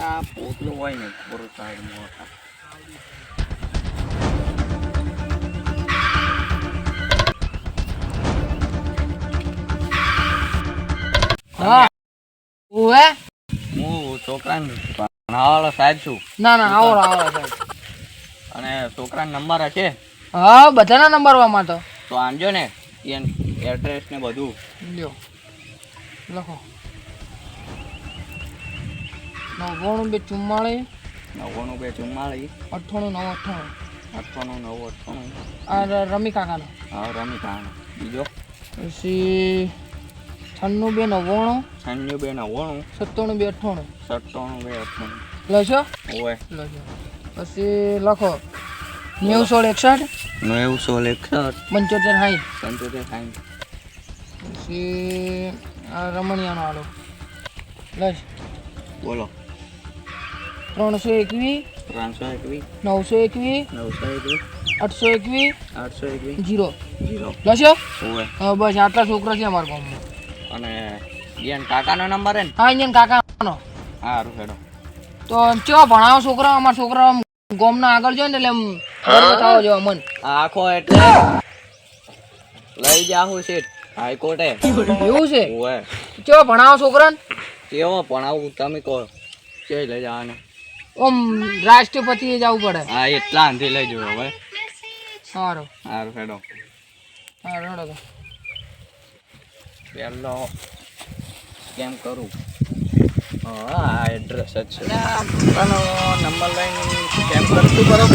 આ પોતલું હોય ને પૂરું સાઈડમાં હોતા. હા ઓએ હું છોકરાને ભણાવવાળો સાહેબ છું. ના ના આવો સાહેબ. અને છોકરાનો નંબર હશે હા બધાના નંબર માં તો આનજો ને એડ્રેસ ને બધું. લ્યો લખો 99 92 44 98 98 આ રમી કાકાનો. હા રમી કાનો. બીજો પછી 92 99 92 97 92 લખો ઓય લખો. પછી લખો 90 61 90 75 પછી આ રમણીયાનો આલો લખ બોલો 321 321 921 921 821 821 0 0 લખ્યો. ઓય હા બસ આટલા છોકરા છે અમારા ગામમાં. અને ઈયન કાકાનો નંબર હે ને? હા અહીંયા કાકાનો. હારું હેડો. તો ચો ભણાવો છોકરા. અમારા છોકરા ગામના આગળ જાય ને એટલે એમ ગર્વ થાવો જો મન. આખો એટલે લઈ જાહું છે હાઈકોર્ટે. એવું છે? ઓય ચો ભણાવો છોકરાને. કેવો ભણાવું તમે કહો. કે લઈ જવાના? ઓમ રાષ્ટ્રપતિએ જવું પડે. હા એટલા અંધી લઈ જવો હવે. સારું હારું હેડો. સારું હેડો તો. પહેલો કેમ કરું? હા એડ્રેસ જ છે. પોતાનો નંબર લઈને કેમ કરતું કરો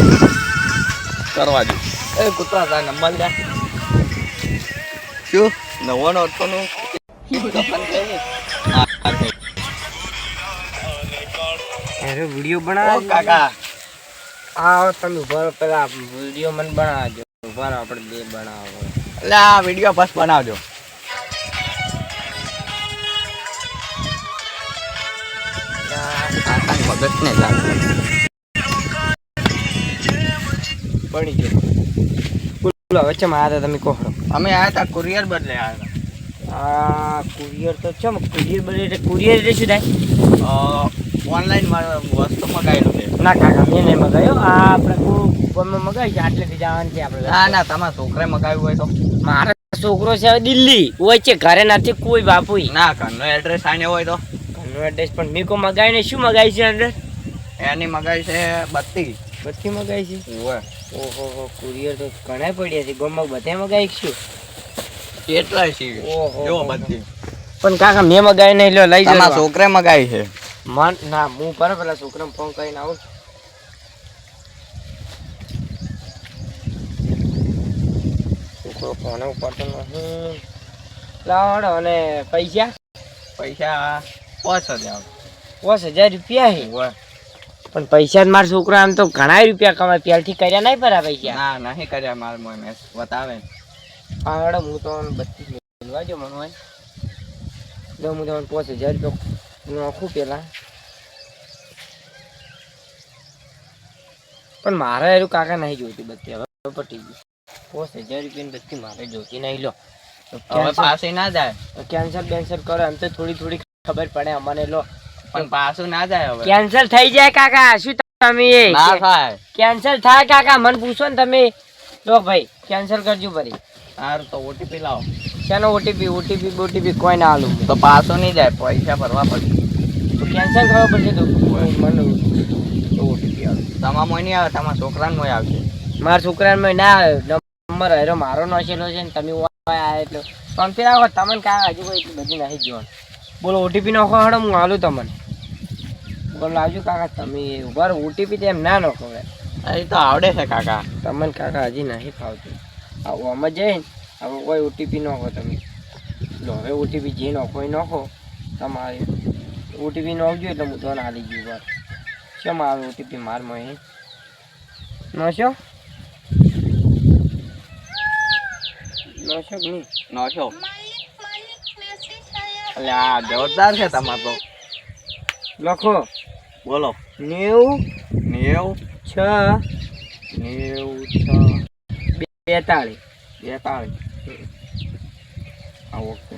કરવા દો. એ કૂતરા તા નંબર લે. શું 99 અરે વિડિયો બનાવ કાકા. આવો તમે ઉભા પેલા વિડિયો મને બનાવજો. ઉભા આપણે બે બનાવો. એટલે આ વિડીયો બસ બનાવજો. કાકાની મગજ ને લાગે બની ગયો. બોલો વચ્ચે મારા તમે કહો. અમે આયા તા કુરિયર બદલે આવ્યા. આ કુરિયર તો ચમ કુરિયર બને એટલે કુરિયર એટલે શું થાય? ઓનલાઈન વસ્તુ મગાવેલું છે. ના કાકા મેં નહીં મગાવ્યો. આ આપણે ગમે મગાવી છે આટલેથી જવાનું છે આપણે. ના ના તમારા છોકરે મગાવ્યું હોય તો. મારો છોકરો છે હવે દિલ્હી હોય છે ઘરે નથી કોઈ બાપુ. ના ઘરનો એડ્રેસ આને હોય તો. ઘરનો એડ્રેસ પણ મેં કો મગાવીને શું મગાવી છે અંદર? એની મગાવી છે 32 બધી મગાવી છે. ઓય ઓહો કુરિયર તો ઘણા પડ્યા છે ગામમાં બધા મગાવી શું? કેટલાય છે ઓહો જો બધી. પણ કાકા મેં મગાવીને લ્યો લઈ તમારા જાવ. છોકરે મગાવી છે. મન ના હું પર પેલા છોકરાને ફોન કરીને આવું. છોકરો ફોન ઉપાડતો નથી. લાવડો અને પૈસા 5000 5000 રૂપિયા છે. ઓય પણ પૈસા જ મારા છોકરા આમ તો ઘણા રૂપિયા કમાય. પહેલથી કર્યા નહીં પરા પૈસા. ના નહીં કર્યા માર મોય બતાવે. આવડે હું તો 32 મેળવા જો મને હોય તો હું તમને 5000 રૂપિયા નાખું પેલા. પણ મારે એનું કાકા નહીં જોતી બધી હવે પટી ગઈ. 5000 રૂપિયાની બધી મારે જોતી નહીં. લો હવે પાછી ના જાય. કેન્સલ બેન્સલ કરો એમ તો થોડી ખબર પડે અમને. લો પણ પાછું ના જાય હવે. કેન્સલ થઈ જાય કાકા. શું તમે ના થાય. કેન્સલ થાય કાકા મને પૂછો ને તમે. લો ભાઈ કેન્સલ કરજો ફરી. સારું તો ઓટીપી લાવો. શેનો ઓટીપી કોઈ ના આલું. તો પાછો નહીં જાય પૈસા ભરવા પડશે. તો કેન્સલ કરવા પડશે. તો મને ઓટીપી આવે. તમામ નહીં આવે તમારા છોકરાને મોય આવશે. મારા છોકરાને ના નંબર હેરો મારો નોશેલો છે ને તમે આવ્યા એટલે પણ પેલા તમને કાંઈ હજુ કોઈ એટલી બધી નહીં જોવાનું. બોલો ઓટીપી નાખો હડો હું હાલું તમને. બોલો લાવજો કાકા તમે ઉભા ઓટીપી તો એમ ના નાખો. એ તો આવડે છે કાકા. તમને કાકા હજી નહીં ફાવતું. આવું આમાં જઈને હવે કોઈ ઓટીપી નાખો તમે. લો હવે ઓટીપી જે નાખો એ નાખો. તમારે ઓટીપી નાખજો એટલે હું તો હાલી ગયું વાર. શેમ આવે ઓટીપી મારમાં એ નાશો કે નહીં? નોશો એટલે આ જોરદાર છે તમારે તો. લખો બોલો 90 6 90 42 હા ઓકે.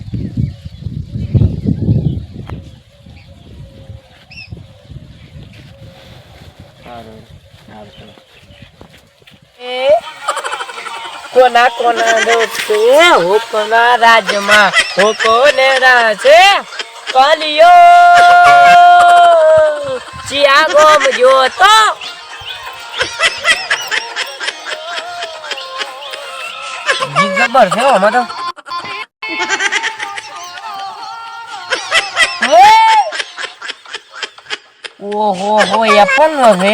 સારું સારું. કોના કોના દોસ્તે હો કોના રાજમાં હો કોને રાસે કાલિયો ચિયા ગોમ જોતો ગીત જબર છે આમાં તો. ઓહો હો એ પણ નો છે.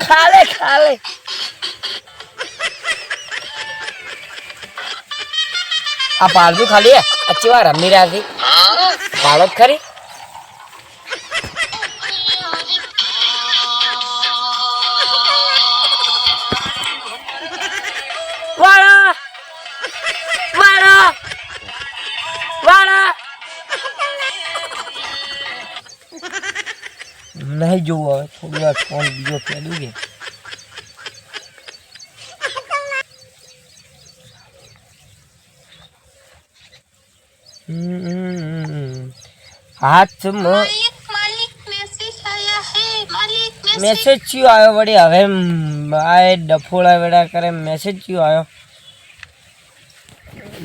ખાલે ખાલે આ પાડું ખાલી અચ્છી વાર રમી રહ્યા છે પાડો ખરી. વાળા વાળા વાળા નહીં જોવું હવે થોડી વાર ફોન બીજો ફેલું કે હાથમાં મેસેજ કયો આવ્યો વળી હવે આ ડફોળા વેડા કરે મેસેજ કયો આવ્યો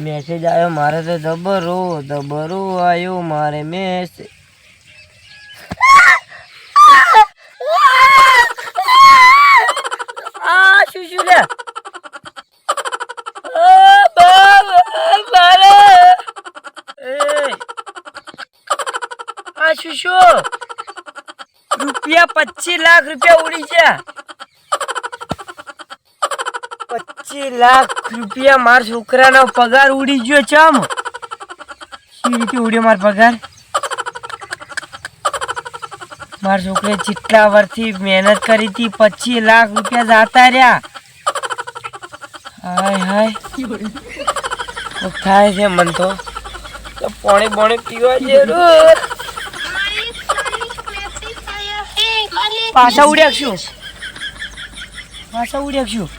મેસેજ આવ્યો મારે તો દબરો દબરો આવ્યો મારે મેસેજ. શું શું લે શું શું રૂપિયા 25 લાખ રૂપિયા ઉડી ગયા. 25 લાખ રૂપિયા મારા છોકરાનો પગાર ઉડી ગયો. ચમ શી રીતે ઉડ્યો મારો પગાર? મારા છોકરે જેટલા વર્ષથી મહેનત કરી હતી 25 લાખ રૂપિયા જાતા રહ્યા. હાય હાય થાય છે મન તો પાણી પાણી પીવા જરૂર. પાછા ઉડ્યા શું પાછા ઉડ્યા શું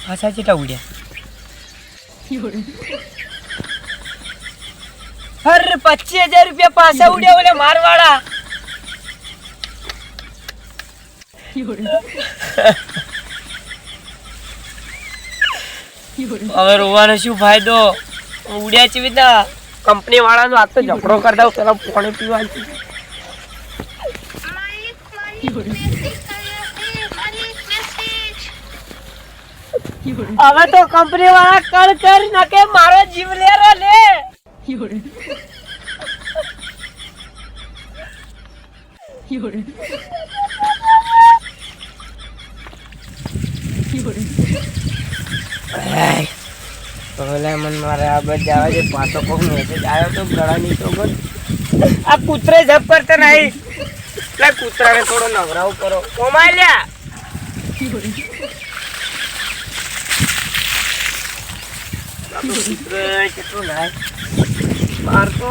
પાછા કેટલા ઉડ્યા? હર 25,000 રૂપિયા પાછા ઉડ્યા બોલે મારવાળા. હવે રોવાનો શું ફાયદો? ઉડ્યા છે વિના કંપની વાળાનો હાથ તો ઝઘડો કરી દઉં પેલા પાણી પીવા. હવે તો કંપની વાળા કર કર નાખે મારો જીવ લેરો લે. મને મારે આ બધા આવે છે પાછો કોક મેસેજ આવ્યો તો ગળાની તો આ કૂતરે જપ કરતા નહીં એટલે કૂતરાને થોડો નવરાવ કરો કોમાય લ્યા. કેટલું નાય મારતો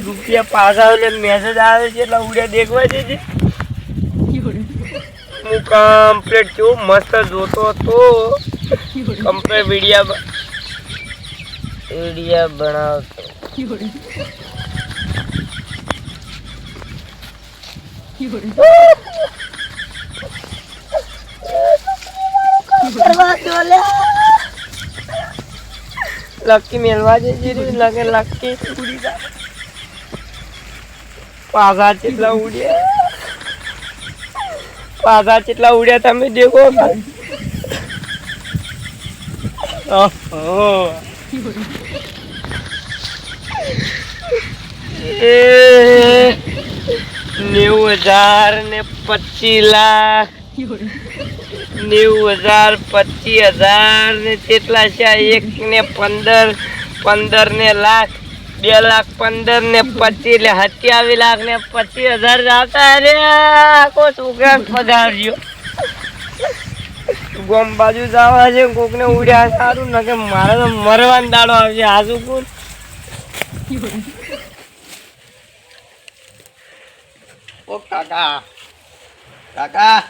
રૂપિયા પાછા એટલે મેસેજ આવે છે એટલે ઉડ્યા દેખવા છે. હું કમ્પ્લીટ છું મસ્ત જોતો હતો કમ્પ્લીટ વિડિયા બનાવતો. લકી મેલવા જઈ લગે લકી ઉડી જાય. પાછા કેટલા ઉડ્યા પાછા કેટલા ઉડ્યા તમે દેખો. એ 90,000 ને 25 લાખ 90,000 25,000 ને કેટલા છે? 1 ને 15 15 ને લાખ 2,15,000 ને 25 એટલે 27 લાખ ને 25,000 જતા રે. આખો છોકરા પધારજો ગોમ બાજુ જવા છે કોકને ઉડ્યા સારું ને કે મારે તો મરવાનો દાડો આવશે. હાજુ કોણ ઓ કાકા કાકા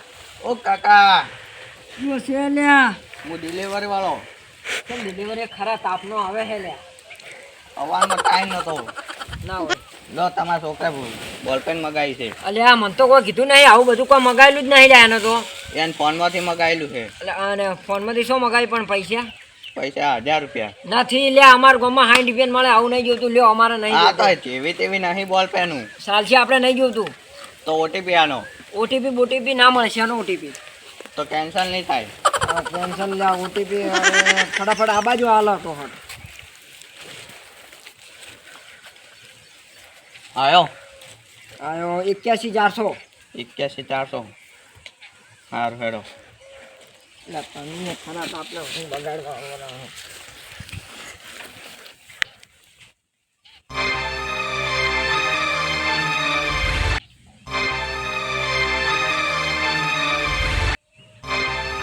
ઓ કાકા શું છે લ્યા હું ડિલિવરી વાળો કેમ ડિલિવરી ખરા તાપનો આવે છે લ્યા આવવાનો ટાઈમ નતો ના હોય લો તમારા છોકરા બોલપેન મગાવી છે અલ્યા મને તો કોઈ કીધું નહીં આવું બધું કોઈ મગાવેલું જ નહીં લ્યા એનો તો એને ફોનમાંથી મગાવેલું છે એટલે અને ફોનમાંથી શું મગાવી પણ પૈસા પૈસા 1000 રૂપિયા નથી લ્યા અમારા ગામમાં 60 રૂપિયા મળે આવું નહીં જોતું લ્યો અમારે નહીં હા તો જોતું જેવી તેવી નહીં બોલપેનું સાલથી આપણે નહીં જોતું તો ઓટીપી આનો ઓટીપી બોટીપી ના મળે છે એનો ઓટીપી તો કેન્સલ નહીં થાય કેન્સલ લ્યા ઓટીપી ફટાફટ આ બાજુ હાલો તો હટ આયો આયો 81400 81400 સારું હેડો એટલે તમે ખરા તાપને હું બગાડવા આવવાના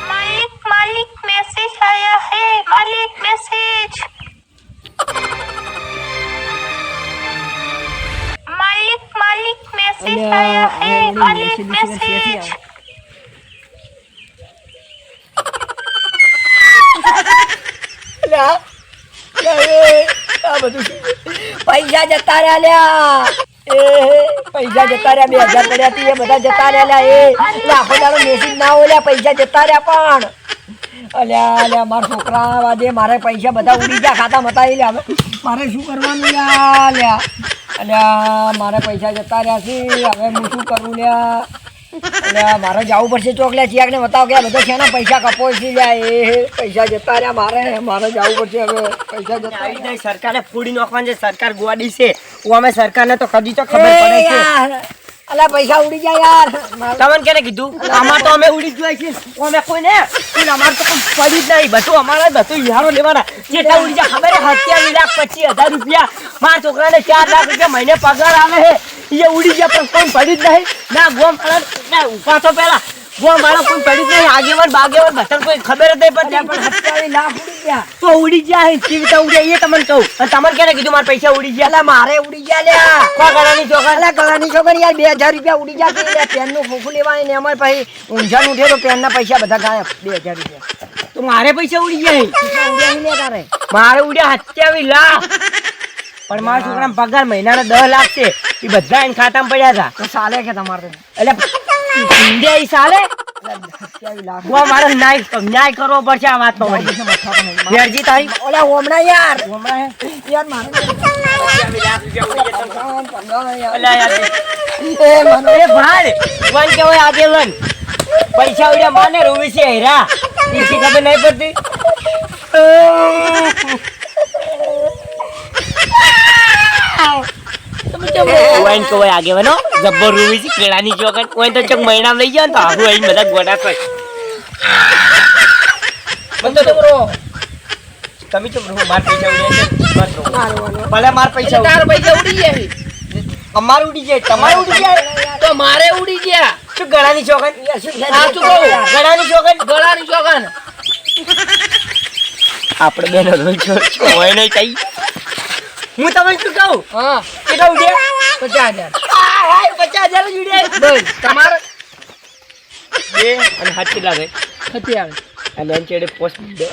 मालिक मालिक मैसेज आया है मालिक मैसेज मालिक मालिक मैसेज आया है मालिक मैसेज પૈસા જતા રહ્યા લ્યા પૈસા જતા રહ્યા 2000 પડ્યા હતી એ બધા જતા રહ્યા એ આખો દાડો મેસેજ ના હોય પૈસા જતા રહ્યા પણ અલ્યા અલ્યા મારા છોકરા વાજે મારે પૈસા બધા ઉડી ગયા ખાતા મતાઈ લે હવે મારે શું કરવાનું લ્યા લ્યા અલ્યા મારે પૈસા જતા રહ્યા છે હવે હું શું કરું લ્યા અલ્યા મારે જવું પડશે ચોકલેટ ચિયાકને બતાવો કે આ બધા શેના પૈસા કપોય છે લ્યા એ પૈસા જતા રહ્યા મારે જવું પડશે હવે પૈસા જતા રહ્યા. સરકારે ફૂડી નાખવાની છે સરકાર ગોડી છે હું અમે સરકારને તો કદી તો ખબર પડે છે યાર અલા પૈસા ઉડી ગયા યાર તમને કેને કીધું આમાં તો અમે ઉડી જ જોઈએ છીએ અમે કોઈને અમારે તો કોઈ પડી જ નહીં બધું અમારે બધું યારો લેવાના જેટલા ઉડી જાય ખબર છે 27,25,000 રૂપિયા મારા છોકરાને 4 લાખ રૂપિયા મહિને પગાર આવે છે એ ઉડી ગયા પણ કોઈ પડી જ નહીં ના ગોમ ના ઉભા તો પેલા ગોમ મારા કોઈ પડી જ નહીં આગેવાન બાગેવાન બધા કોઈ ખબર જ નહીં પડતી પણ 27 લાખ ઉડી ગયા તો ઉડી ગયા કેવી રીતે ઉડ્યા એ તમને કહું અને તમને કેને કીધું મારા પૈસા ઉડી ગયા અલા મારે ઉડી ગયા લ્યા કો ગળાની ચોખા અલા ગળાની છોકરી યાર 2000 રૂપિયા ઉડી ગયા છે યાર પેનનું ફૂફું લેવાય ને એમાં પછી ઊંઝાનું ઉઠે તો પેનના પૈસા બધા ગાયબ 2000 રૂપિયા તો મારે પૈસા ઉડી ગયા કેટલા ઉડ્યા નહીં લે તારે મારે ઉડ્યા 27 લાખ પણ મારા છોકરાને પગાર મહિનાના 10 લાખ છે એ બધા એને ખાતામાં પડ્યા હતા તો ચાલે કે તમારે એટલે ઇન્ડિયા ઈ ચાલે 27 લાખ હું મારે ન્યાય કરવો પડશે આ વાતનો વળી વેરજી તારી ઓલા ઓમણા યાર યાર મારે અલા યાર એ ભાઈ વન કેવાય આજે વન પૈસા ઉડ્યા માને રોવી છે હેરા ઈસી ખબર નહીં પડતી ઓઈન કો આગે વનો જબ્બર રૂવી છે કેળાની ચોકન ઓઈન તો ચક મહિના લઈ ગયા ને તો આખું આઈને બધા ગોડા થાય બંધ તો બરો તમે ચમ રહો માર પૈસા ઉડ્યા છે બસ રહો ભલે માર પૈસા તાર પૈસા ઉડી ગયા અમાર ઉડી જાય તમાર ઉડી જાય તો મારે ઉડી ગયા શું ગળાની ચોકન સાચું કહું ગળાની ચોકન ગળાની ચોકન આપણે બેનો રોજ હોય નહીં કઈ હું તમને શું કહું હા કેટલા ઉડ્યા 50,000 50,000 જ ઉડ્યા બસ તમારે બે અને હાથ કેટલા થાય હતી આવે અને એન ચેડે પોસ્ટ દે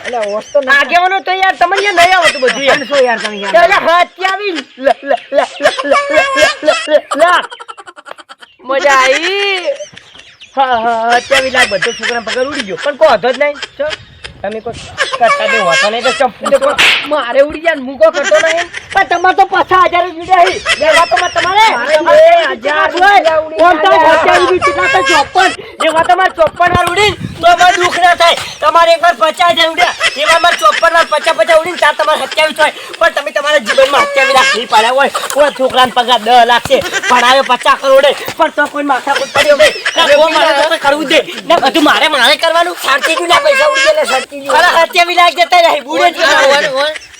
એટલે ઓસ તો ના આગેવાનો તો યાર તમને યાર નહીં આવતું બધું યાર શું યાર તમે યાર ચાલે હાથ આવી લાખ મજા આવી હા 27 લાખ બધો છોકરા પગાર ઉડી ગયો પણ કોઈ હતો જ નહીં ચો તમે કોઈ કરતા દે હોતા નહીં તો ચંપુ મારે ઉડી ગયા મૂકો કરતો નહીં પણ તમારે તો 50,000 જ ઉડ્યા હી એ વાતમાં તમારે મારે 2000 કોણ તો 50,000 કેટલા તો 54 એ વાતમાં 54 વાર ઉડી તો મને દુખ ના થાય તમારે એકવાર 50,000 ઉડ્યા એવામાં 54 વાર 50 ઉડીને તાર તમારે 27 હોય પણ તમે તમારા જીવનમાં 27 લાખ નહીં પાડ્યા હોય કોઈ છોકરાને પગાર 10 લાખ છે પણ આવ્યો 50 કરોડ પણ તો કોઈ માથા કોઈ પડ્યો નહીં મારે તો કરવું દે ને બધું મારે કરવાનું સાચી જ પૈસા ઉડી ગયા સાચી જ અરે 27 લાખ જતા રહી બુડે જ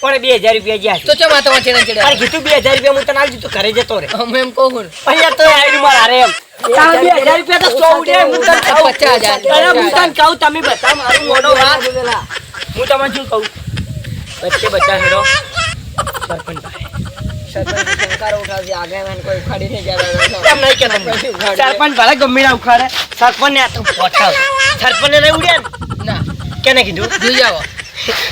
પણ 2000 રૂપિયા ગયા તો ચમ આ તમારે ચેડે ચેડે અરે કીધું 2000 રૂપિયા હું તને આલજુ તો ઘરે જતો રે અમે એમ કહું અહીંયા તો આયરું માર હારે એમ 2000 રૂપિયા તો 100 ઉડે હું તને કહું 50,000 અરે હું તને કહું તમે બધા મારું મોનો વાત હું તમને શું કહું વચ્ચે બધા હેડો સરપંચ ભાઈ ઉઠાવશે આગેવાન કોઈ ઉખાડી નહીં ગયા કેમ નહીં કહેતો હું? સરપંચ ભલે ગમે ના ઉખાડે સરપંચ ને આ તો પહોંચાવ સરપંચ ને નહીં ઉડ્યા ને? ના કેને કીધું જોઈ જાવ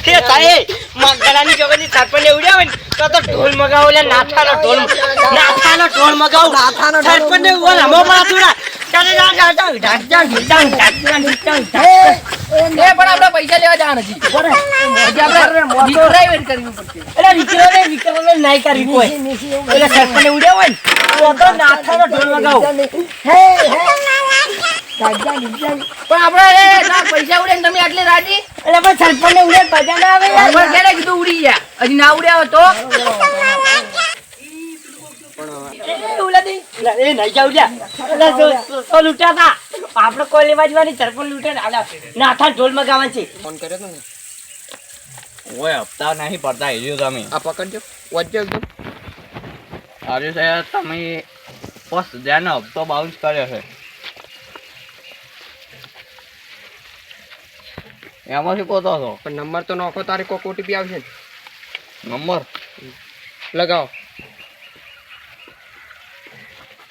એ તારે મગડાની જોગેથી સરપંચ ને ઉડ્યા હોય ને તો ઢોલ મગાવો લે નાથાનો ઢોલ મગાવો સરપંચ ને ઉભો લાંબો પડા ચાલે જા પણ આપણે પૈસા લેવા જવાના નથી હજી આપણે રિક્રાઇવેટ કરવી પડશે એટલે વિક્રમને નહીં કરવી કોઈ એટલે સરપંચ ને ઉડ્યા હોય ને તો નાથાનો ઢોલ મગાવો પણ આપણે પૈસા ઉડે ને તમે આટલે રાજી એટલે પણ સરપંચ ને ઉડે મજા ના આવે યાર પણ ક્યારે કીધું ઉડી ગયા હજી ના ઉડ્યા હોય તો આપડે કોઈ લેવા જવાની સરપંચ લૂંટે નાથા ઢોલ મગાવવાનું છે ફોન કર્યો તો ને ઓય હપ્તા નહીં પડતા હીરો તમે આ પકડજો વચ્ચે એકદમ અરે સાહેબ તમે બસ ધ્યાન હપ્તો બાઉન્સ કર્યો છે એમાંથી કોતો હતો પણ નંબર તો નાખો તારે કોક ઓટીપી આવશે ને નંબર લગાવો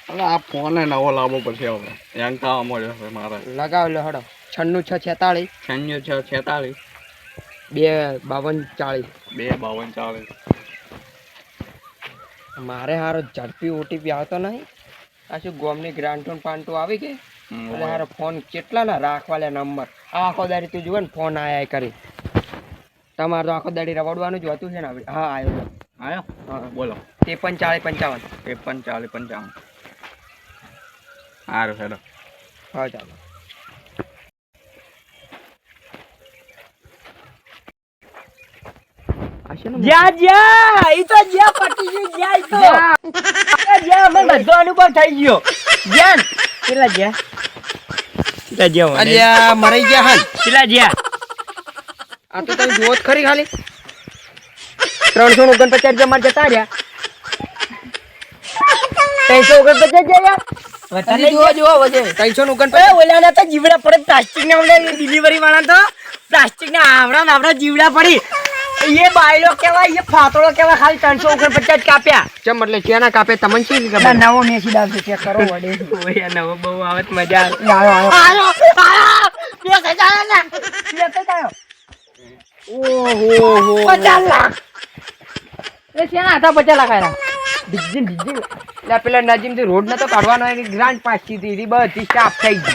અરે આ ફોન નવો લાવવો પડશે હવે હેંગ થવા મળ્યો છે મારે લગાવો લે હડો 96 46 96 2 52 40 2 52 40 મારે હારો ઝડપી ઓટીપી આવતો નહીં આ શું ગોમની ગ્રાન્ટોન પાંટો આવી ગઈ એટલે હારો ફોન કેટલા ના રાખવા લે નંબર આખો દાડી તું જુએ ને ફોન આયા કરી તમારે તો આખો દાડી રવડવાનું જ હતું છે ને હવે હા આવ્યો આયો હા બોલો 53 40 55 53 40 55 સારું હેડો હા ચાલો જ્યાં ઈ તો જ્યાં પટી ગયું જ્યાં ઈ તો જ્યાં અમે બધો અનુભવ થઈ ગયો જ્યાં કેટલા જ્યાં અલ્યા મરી ગયા હાલ કેટલા જ્યાં આ તો તમે જોત ખરી ખાલી 349 રૂપિયા માર જતા રહ્યા 349 ગયા વધારે જો વજે 349 ઓલા તો જીવડા પડે પ્લાસ્ટિક ના ઓલા ડિલિવરી વાળા તો પ્લાસ્ટિક ના આવડા જીવડા પડી ये बायलो केवा ये फातोड़ो केवा खाली 349 काप्या ચમ એટલે કેના કાપે તમને શી ખબર નવો મેસી ડાલશે ચેક કરો વડે ઓય નવો બહુ આવત મજા આયો પેસે જાય ને પેસે જાય ઓહો 50 લાખ એ કેના હતા 50 લાખ આયા ડિજિન લે પેલા નજીમ થી રોડ ન તો કાઢવાનો એની ગ્રાન્ટ પાસ કીધી રી બધી સ્ટાફ થઈ ગઈ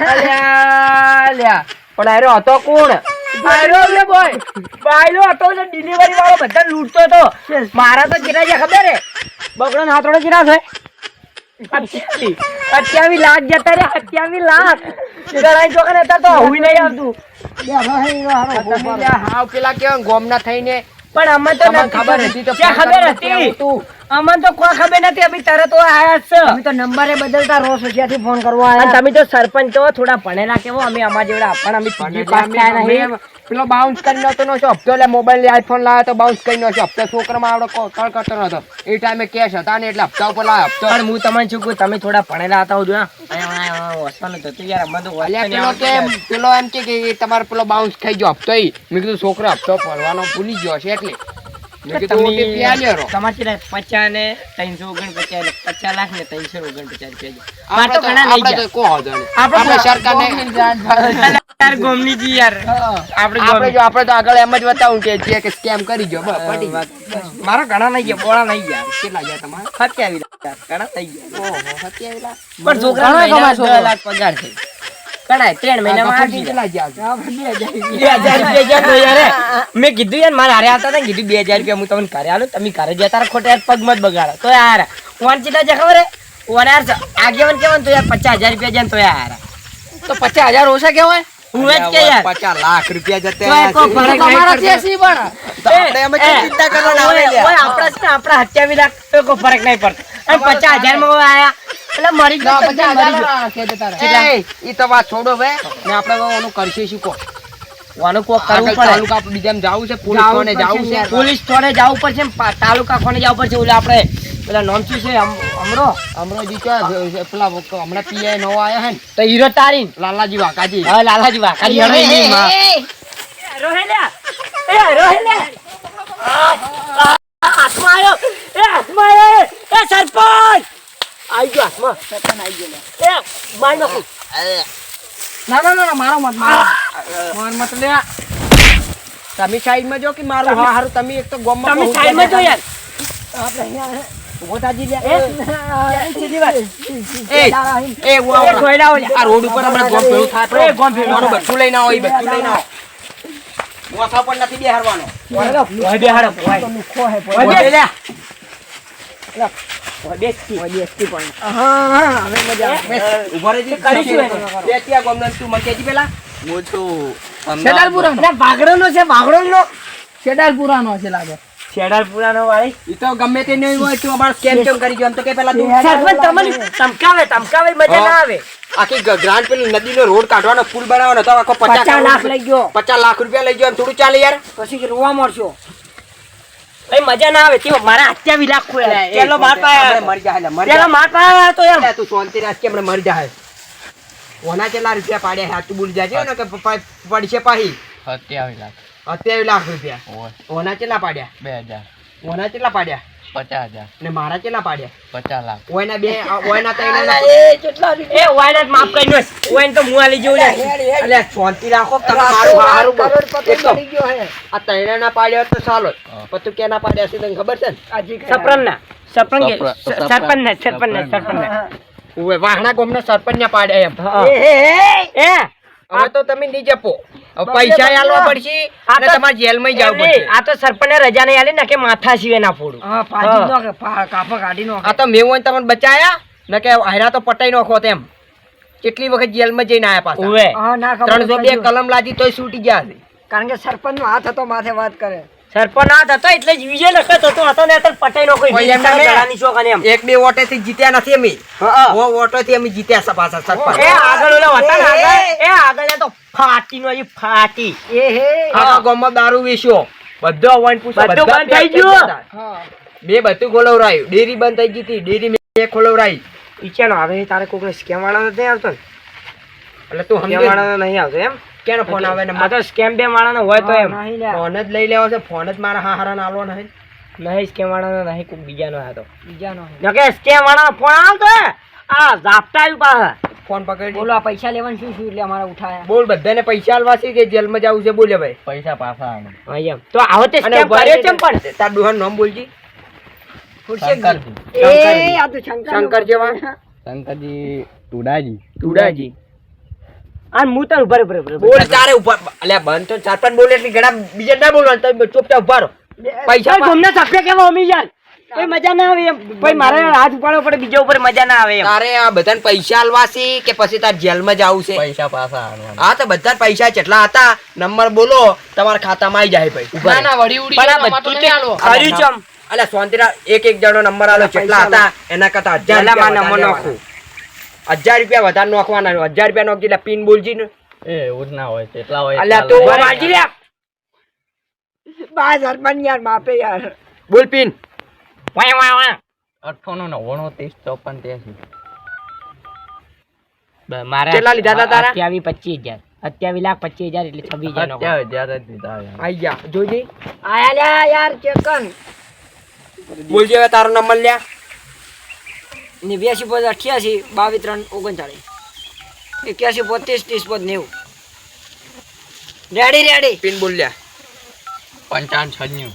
અલ્યા લ્યા પણ આરો હતો કોણ બાયલો રે બોય બાયલો હતો ને ડિલિવરી વાળો બધા લૂંટતો હતો મારા તો કેટલા છે ખબર હે બગડો ને હાથોડો કેટલા છે 28 લાખ જતા રે 28 લાખ ગણાઈ જોકને હતા તો હુઈ નહીં આવતું હાવ પેલા કેવા ગોમના થઈને પણ અમને તો ખબર હતી તો ખબર હતી અમને તો કોઈ ખબર નથી અભી તરત આયા છે અમે તો નંબરે બદલતા રોજ સોસાયટી ફોન કરવા આયા તમે તો સરપંચ તો થોડા ભણેલા કેવો અમે અમાર જેવડા પણ અમે ત્રીજી પાસ થયા નહીં પેલો બાઉન્સ કરી નતો નો હપ્તો એટલે મોબાઈલ આઈફોન લાવ્યો તો બાઉન્સ કરી નો હપ્તો છોકરામાં આવડો કોલ કરતો નતો એ ટાઈમે કેશ હતા ને એટલે હપ્તા ઉપર લાવ્યો હપ્તો પણ હું તમને શું કહું તમે થોડા ભણેલા હતા હું વસવાનું થતું યાર અમે તો પેલો એમ કે તમારે પેલો બાઉન્સ થઈ ગયો હપ્તો મેં કીધું છોકરો હપ્તો ભરવાનો ભૂલી ગયો છે એટલે તમારે 50 ને 349 50 લાખ ને 349 રૂપિયા તો ઘણા નહીં આપણે સરકારને ગોમની જી યાર આપણે તો આગળ એમ જ બતાવું કે સ્કેમ કરી ગયો મારા ઘણા નહીં ગયા બોળા નહીં ગયા કેટલા ગયા તમારે 27 લાખ ઘણા થઈ ગયા ઓહો 27 લાખ પણ છોકરા 10 લાખ પગાર છે કણાય 3 મહિનામાં આવી કેટલા ગયા 2000 રૂપિયા યાર મેં કીધું યાર મારે હારે આવતા હતા કીધું 2000 રૂપિયા હું તમને ઘરે આલું તમે ઘરે જતા ખોટા યાર પગ મત બગાડો તો યાર ઓન ચીટા છે ખબર હે ઓન યાર આગેવન કેવન તો યાર 50000 રૂપિયા જાય તો યાર તો 50000 ઓછા કેવાય હું જ કે યાર 50 લાખ રૂપિયા જતે કોઈ ફરક નહીં તો આપણે એમ ચિંતા કરવાના આવે લે આપણા 27 લાખ તો કોઈ ફરક નહીં પડતો અને 50000 માં આયા એટલે મરી ગયો 50000 કે દેતા રહે ઈ તો વાત છોડો હવે ને આપણે ઓનું કરશે શું કો વાનું કોક કરવું પડે તાલુકા બીજામ જાવું છે પોલીસ થાણે જાવું છે પોલીસ થાણે જાવું પડશે તાલુકા ખાને જાવું પડશે ઓલા આપણે પેલા નામ શું છે અમરોજી કે પેલા હમણાં પીઆઈ નવો આયા હે ને તો હીરો તારીન લાલાજી વાકાજી હા લાલાજી વાકાજી હરણી માં રોહેલા હાથમાં આયો એ સરપંચ આવી ગયો લે. એ મારી નાખું. ના મારો મત માર મત લે તમે સાઈડમાં જો કે મારું હા હારું તમે એક તો ગોમમાં તમે સાઈડમાં જો યાર. આપણે અહીંયા ઉભો થાજી લે એ ગોયડા હોય. આ રોડ ઉપર આપણે ગોમ ભેળું થાય એ ગોમ ભેળું આપણે બધું લઈને આવો એ બધું લઈને આવો મોસા પણ નથી બેહારવાનો ઓય બે હાડો ઓય. ઓય બે લે. ઓય બેસતી. હવે મજા આવે ઉભો રહેજે કરીશું એને. બે ત્યાં ગોમના તું મને કહેજી પેલા હું છું શેડાલપુરાનો લે ભાગડોનો છે ભાગડોનો. શેડાલપુરાનો છે લાગે શેડાલપુરાનો વાળી. ઈ તો ગમે તે નહીં હોય તું અમાર સ્કેમ કેમ કરી ગયો એમ તો કે પેલા તું સરપંચ તમને ધમકાવે મજા ના આવે. આખી ગ્રાન્ડ પેલી નદીનો રોડ કાઢવાનો પુલ બનાવવાનો તો આખો 50 લાખ લઈ ગયો. 50 લાખ રૂપિયા લઈ ગયો એમ થોડું ચાલે યાર પછી રોવા મળશો. એ મજા ના આવે. તેઓ મારા 28 લાખ ખોયા. પેલો માર આપણે પાસે મરી જાય મરી પેલો જાય માર પાસે તો એમ. તું શાંતિ રાખ કે આપણે મરી જાય ઓના કેટલા રૂપિયા પાડ્યા હાથ તું ભૂલી જાય ને કે પડશે પાહી 27 લાખ 27 લાખ રૂપિયા ઓય ઓના કેટલા પાડ્યા 2000 ઓના કેટલા પાડ્યા 50,000 અને મારા કેટલા પાડ્યા 50 લાખ ઓયના બે ઓયના ત્રણ એ વાયના માફ કરી દો. ઓયને તો મુઆ લઈ જવું લે. અલે શાંતિ રાખો તમે મારું હારું એક તો આ ત્રણેયના પાડ્યા હોત તો ચાલો પણ તું કેના પાડ્યા છે તને ખબર છે ને સપરનના. સરપંચ ઓય વાહણા ગામના સરપંચના પાડ્યા એમ એ હવે તો તમે નહીં જપો હવે પૈસા આલવા પડશે અને તમારે જેલમાં જવું પડશે આ તો સરપંચને રજા નહીં આલી ને કે માથા સિવાય ના ફોડું. આ તો મેં હોય તમને બચાયા ને કે હારા તો પટાઈ નાખો તેમ કેટલી વખત જેલમાં જઈને આયા પાછા ઓવે 302 કલમ લાજી તોય છૂટી ગયા છે કારણ કે સરપંચ નો હાથ હતો માથે વાત કરે સરપંચ આ હતો એટલે જ વિજય લખત હતો ને અત્યારે પટાઈ નો કોઈ કોઈ એમ ના ગળાની શોખ અને એમ. એક બે વોટે થી જીત્યા નથી અમે ઓ વોટો થી અમે જીત્યા છે પાછા સરપંચ એ આગળ ઓલા હતા ને આગળ એ આગળ તો ફાટી નો ફાટી. આખા ગામમાં દારૂ વેચ્યો બધો વન પૂછો બધું બંધ થઈ ગયું. બે બધું ખોલવરાયું ડેરી બંધ થઈ ગઈ હતી ડેરી મેં ખોલવરાઈ ઈચ્છાનો આવે તારે કોકને સ્કેમ વાળાનો નથી આવતો ને. એટલે તું સ્કેમ સમજે વાળાનો નહીં આવતો એમ. કેનો ફોન આવે ને આ તો સ્કેમ બે વાળાનો હોય તો એમ ફોન જ લઈ લેવો છે ફોન જ મારા હારા આલવો નહીં નહીં. સ્કેમ વાળાનો નહીં કોક બીજાનો હતો. બીજાનો જોકે સ્કેમ વાળાનો ફોન આવતો હે આ ઝાપટા આવ્યું પાછા. ફોન પકડી બોલો આ પૈસા લેવાનું શું એટલે અમારા ઉઠાયા બોલ બધાને પૈસા આલવા છે કે જેલમાં જવું છે બોલે ભાઈ પૈસા પાછા આનો હા એમ તો આવો તે અને સ્કેમ કર્યો ચમ પણ તાર દુહાન નામ બોલજી શંકરજી એ આ તો શંકર જેવા શંકરજી ટુડાજી તુડાજી અને હું તને ઉભા રહો. બોલ તારે ઉપર અલ્યા બંધ તો સરપંચ બોલે એટલે ઘણા બીજા ના બોલવાનું તમે ચૂપચાપ ઉભા રહો પૈસા ચાલ ગોમને સફે કેવો અમી યાર કોઈ મજા ના આવે એમ. કોઈ મારે હાથ ઉપાડવો પડે બીજા ઉપર મજા ના આવે એમ. તારે આ બધાને પૈસા આલવા છે કે પછી તાર જેલમાં જવું છે પૈસા પાછા આનવાના હા તો બધા પૈસા જેટલા હતા નંબર બોલો તમારા ખાતામાં આવી જાય ભાઈ ઉભા રહો. પણ આ બધું તે કર્યું ચમ. અલ્યા શાંતિરા એક જણો નંબર આલો જેટલા હતા એના કરતા 1000 પહેલામાં રૂપિયા નંબર નાખું 1000 રૂપિયા વધારે નાખવાના 1000 રૂપિયા નાખી એટલે પિન બોલજી ને એ એવું જ ના હોય તેટલા હોય અલ્યા એટલા તું લઈ. વાંચી લે. બા સરપંચ યાર માપે યાર બોલ પિન વાય વાય વાય. 98 30 54 મારે કેટલા લીધા હતા તારા? 28,25,000 28 લાખ 25,000 એટલે 26,000 નો. 27,000 જ દીધા હવે. આઈ ગયા જોજી આયા લ્યા યાર ચેકન બોલજે હવે તારો નંબર લ્યા 89 પોત 88 22 3 39 81 પોત 30 પોત 90 રેડી પિન બોલ લ્યા 55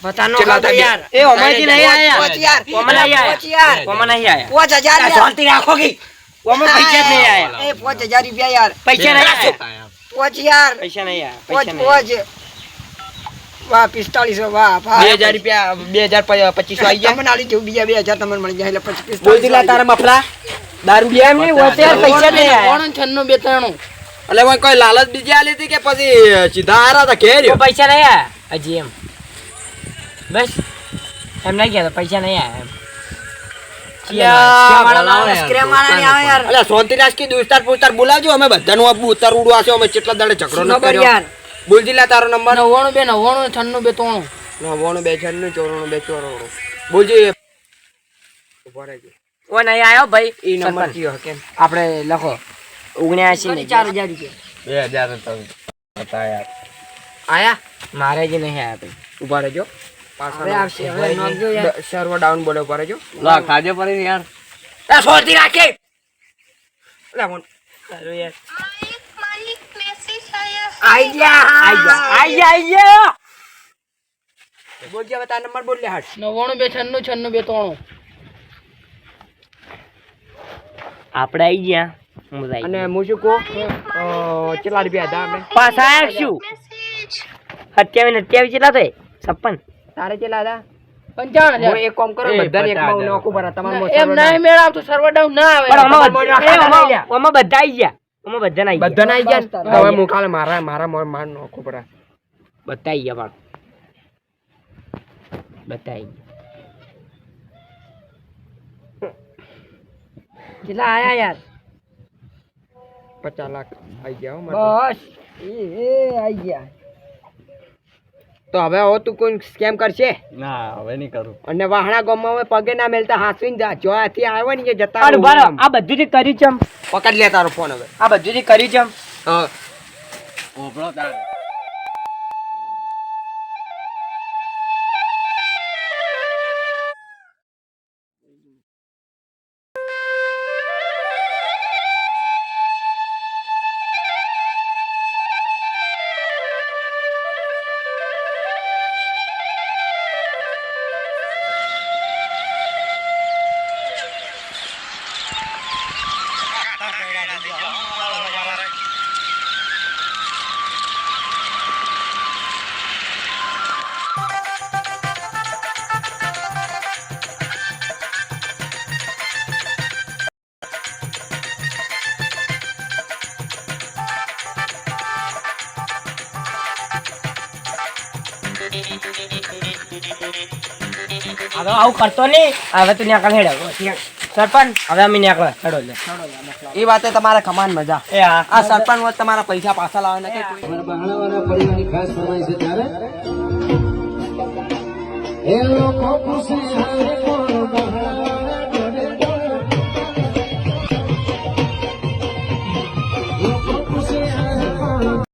બતાનો કેટલા હતા યાર એ ઓમાજી નહીં આયા. પોચ યાર કોમન નહીં આયા. પોચ યાર કોમન નહીં આયા. 5000 યાર શાંતિ રાખો કે કોમન પૈસા જ નહીં આયા. એ 5000 રૂપિયા યાર પૈસા નહીં આયા. પોચ યાર પૈસા નહીં આયા. પોચ પૈસા નહીં આયા. પોચ વાહ 4500 વાહ 2000 રૂપિયા 2025 આવી ગયા તમને આલી જેવું બીજા 2000 તમને મળી જાય એટલે 25 બોલજી લા તારા મફલા દારૂ લે એમ નહીં હોય તો યાર પૈસા જ નહીં આયા. એટલે કોઈ કોઈ લાલચ બીજી આલી હતી કે પછી સીધા હારા હતા ઘેર તો પૈસા નહીં આયા હજી એમ બસ એમ નહીં કહેતો પૈસા નહીં આયા એમ. સ્ક્રેમ વાળા ને આવે યાર અલ્યા શાંતિરાજ કી દોસ્તાર પોસ્તાર બોલાવજો અમે બધાનું આબુ ઉતાર ઉડવા છે અમે કેટલા દાડે ઝઘડો ન નંબર કર્યો યાર બોલજી લા તારો નંબર 99 બોલજી ઉભા રહેજો ઓ નહીં આયો ભાઈ ઈ નંબર સરપંચ. કયો કેમ આપણે લખો 79 ને 4000 રૂપિયા 2000 તો હતા યાર આયા મારે જ નહીં આયા ભાઈ ઉભા રહેજો હવે આવશે હવે નોકજો યાર સર્વર ડાઉન બોલો પર જો લા ખાજે પડી યાર એ છોડી રાખે લે ફોન સારું યાર मालिक मैसेज आया है આઈ જા આઈ જા બોલ જે બતા નંબર બોલ લે હટ 92 આપણે આઈ ગયા મજા અને હું શું કહું કેટલા રૂપિયા હતા આપણે પાછા આવીશું मैसेज 27 કેટલા થાય 56 તારે કેટલા હતા 55,000 હું એક કામ કરો એ બધાને એકમાં 50,000 નોખું ભરા તમારું એમ નહીં મેળ આવતો સર્વર ડાઉન ના આવે પણ આમાં તમારે બધા- મોઢા ખાતા લઈ લે. આમાં બધા આઈ ગયા આમાં બધાને આઈ ગયા બધાને આવી ગયા ને? બસ, હવે હું કાલે મારા માર નોખું ભરા બધા આઈ ગયા પણ બધા આઈ ગયા કેટલા આયા યાર 50 લાખ આવી ગયા હો મારે. બસ એ આઈ ગયા તો હવે તું કોઈ સ્કેમ કરશે ના હવે નહીં કરું અને વાહણા ગામમાં હવે પગે ના મેલતા હાથવીને જા જો આથી આવ્યો ને એ જતા અરે રહો. બરો આ બધું જે કર્યું ચમ પકડ લે તારો ફોન હવે આ બધું જે કર્યું ચમ હા ઓભળો તારે હવે આવું કરતો નહીં હવે તું ત્યાં હેડો સરપંચ હવે અમે નીકળો હેડો લે એ વાતે તમારે કમાન મજા એ હા આ સરપંચ વખત તમારા પૈસા પાછા લાવવાના કે બહાણાવાળા પરિવારની ખાસ ફરમાઈ છે ત્યારે એ લોકો ખુશી હારે કોણ બહાણા